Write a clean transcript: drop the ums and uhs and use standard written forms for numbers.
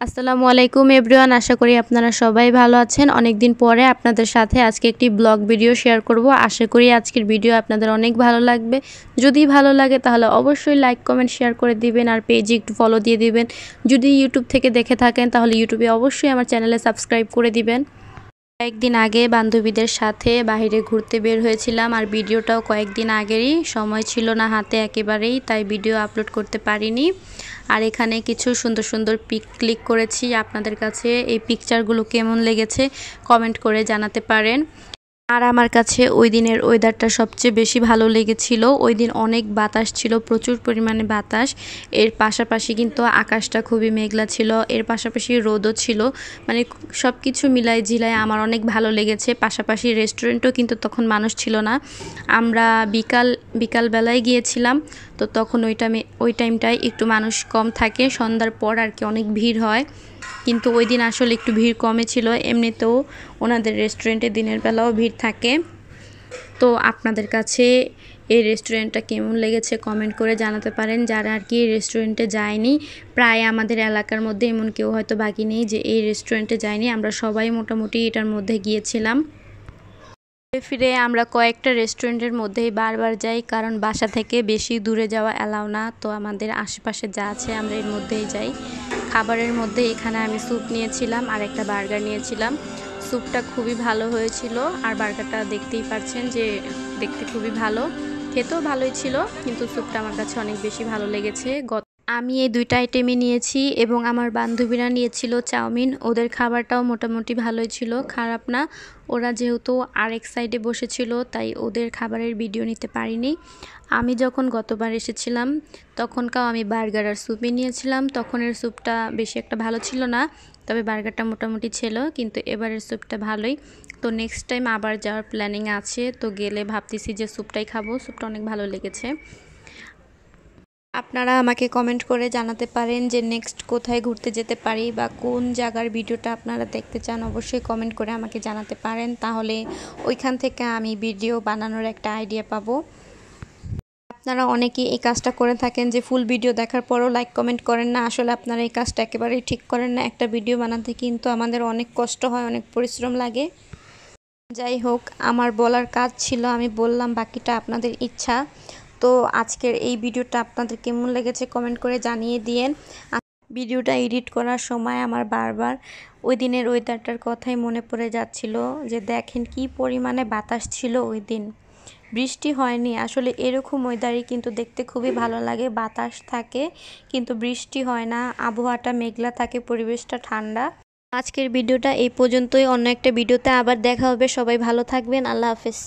আসসালামু আলাইকুম এভরিওয়ান, আশা করি আপনারা সবাই ভালো আছেন। অনেক দিন পরে আপনাদের সাথে আজকে একটি ব্লগ ভিডিও শেয়ার করব। আশা করি আজকের ভিডিও আপনাদের অনেক ভালো লাগবে। যদি ভালো লাগে তাহলে অবশ্যই লাইক কমেন্ট শেয়ার করে দিবেন, আর পেজে একটু ফলো দিয়ে দিবেন। যদি ইউটিউব থেকে দেখে থাকেন তাহলে ইউটিউবে অবশ্যই আমার চ্যানেলে সাবস্ক্রাইব করে দিবেন। কয়েকদিন আগে বান্ধবীদের সাথে বাইরে ঘুরতে বের হয়েছিলাম, আর ভিডিওটাও কয়েকদিন আগেরই, সময় ছিল না হাতে একেবারেই, তাই ভিডিও আপলোড করতে পারিনি। আর এখানে কিছু সুন্দর সুন্দর পিক ক্লিক করেছি। আপনাদের কাছে এই পিকচারগুলো কেমন লেগেছে কমেন্ট করে জানাতে পারেন। আর আমার কাছে ওই দিনের ওয়েদারটা সবচেয়ে বেশি ভালো লেগেছিল। ওই দিন অনেক বাতাস ছিল, প্রচুর পরিমাণে বাতাস। এর পাশাপাশি কিন্তু আকাশটা খুবই মেঘলা ছিল, এর পাশাপাশি রোদও ছিল। মানে সব কিছু মিলাই ঝিলাই আমার অনেক ভালো লেগেছে। পাশাপাশি রেস্টুরেন্টও কিন্তু তখন মানুষ ছিল না। আমরা বিকালবেলায় গিয়েছিলাম, তো তখন ওই টাইমটায় একটু মানুষ কম থাকে, সন্ধ্যার পর আর কি অনেক ভিড় হয়। কিন্তু ওই দিন আসলে একটু ভিড় কমে ছিল। এমনিতেও ওনাদের রেস্টুরেন্টে দিনের বেলাও ভিড় থাকে। তো আপনাদের কাছে এই রেস্টুরেন্টটা কেমন লেগেছে কমেন্ট করে জানাতে পারেন। যারা আর কি এই রেস্টুরেন্টে যায়নি, প্রায় আমাদের এলাকার মধ্যে এমন কেউ হয়তো বাকি নেই যে এই রেস্টুরেন্টে যায়নি। আমরা সবাই মোটামুটি এটার মধ্যে গিয়েছিলাম। ফিরে আমরা কয়েকটা রেস্টুরেন্টের মধ্যেই বারবার যাই, কারণ বাসা থেকে বেশি দূরে যাওয়া অ্যালাউ না। তো আমাদের আশেপাশে যা আছে আমরা এর মধ্যেই যাই। খাবারের মধ্যে এখানে আমি স্যুপ নিয়েছিলাম আর একটা বার্গার নিয়েছিলাম। স্যুপটা খুবই ভালো হয়েছিল, আর বার্গারটা দেখতেই পাচ্ছেন যে দেখতে খুবই ভালো, খেতেও ভালোই ছিল, কিন্তু স্যুপটা আমার কাছে অনেক বেশি ভালো লেগেছে। আমি এই দুইটা আইটেমই নিয়েছি, এবং আমার বান্ধবীরা নিয়েছিল চাউমিন। ওদের খাবারটাও মোটামুটি ভালোই ছিল, খারাপ না। ওরা যেহেতু আরেক সাইডে বসেছিল তাই ওদের খাবারের ভিডিও নিতে পারিনি। আমি যখন গতবার এসেছিলাম তখনকাও আমি বার্গার আর স্যুপই নিয়েছিলাম। তখনের স্যুপটা বেশি একটা ভালো ছিল না, তবে বার্গারটা মোটামুটি ছিল, কিন্তু এবারের স্যুপটা ভালোই। তো নেক্সট টাইম আবার যাওয়ার প্ল্যানিং আছে, তো গেলে ভাবতেছি যে স্যুপটাই খাবো। স্যুপটা অনেক ভালো লেগেছে। আপনারা আমাকে কমেন্ট করে জানাতে পারেন যে নেক্সট কোথায় ঘুরতে যেতে পারি, বা কোন জায়গার ভিডিওটা আপনারা দেখতে চান। অবশ্যই কমেন্ট করে আমাকে জানাতে পারেন, তাহলে ওইখান থেকে আমি ভিডিও বানানোর একটা আইডিয়া পাবো। আপনারা অনেকেই এই কাজটা করে থাকেন যে ফুল ভিডিও দেখার পরও লাইক কমেন্ট করেন না। আসলে আপনারা এই কাজটা একেবারেই ঠিক করেন না। একটা ভিডিও বানাতে কিন্তু আমাদের অনেক কষ্ট হয়, অনেক পরিশ্রম লাগে। যাই হোক, আমার বলার কাজ ছিল, আমি বললাম, বাকিটা আপনাদের ইচ্ছা। তো আজকের এই ভিডিওটা আপনাদের কেমন লেগেছে কমেন্ট করে জানিয়ে দিয়েন। ভিডিওটা এডিট করার সময় আমার বারবার ওই দিনের ওয়েদারটার কথাই মনে পড়ে যাচ্ছিল, যে দেখেন কি পরিমাণে বাতাস ছিল ওই দিন। বৃষ্টি হয়নি, আসলে এরকম ওয়েদারই কিন্তু দেখতে খুবই ভালো লাগে। বাতাস থাকে কিন্তু বৃষ্টি হয় না, আবহাওয়াটা মেঘলা থাকে, পরিবেশটা ঠান্ডা। আজকের ভিডিওটা এই পর্যন্তই। অন্য একটা ভিডিওতে আবার দেখা হবে। সবাই ভালো থাকবেন। আল্লাহ হাফেজ।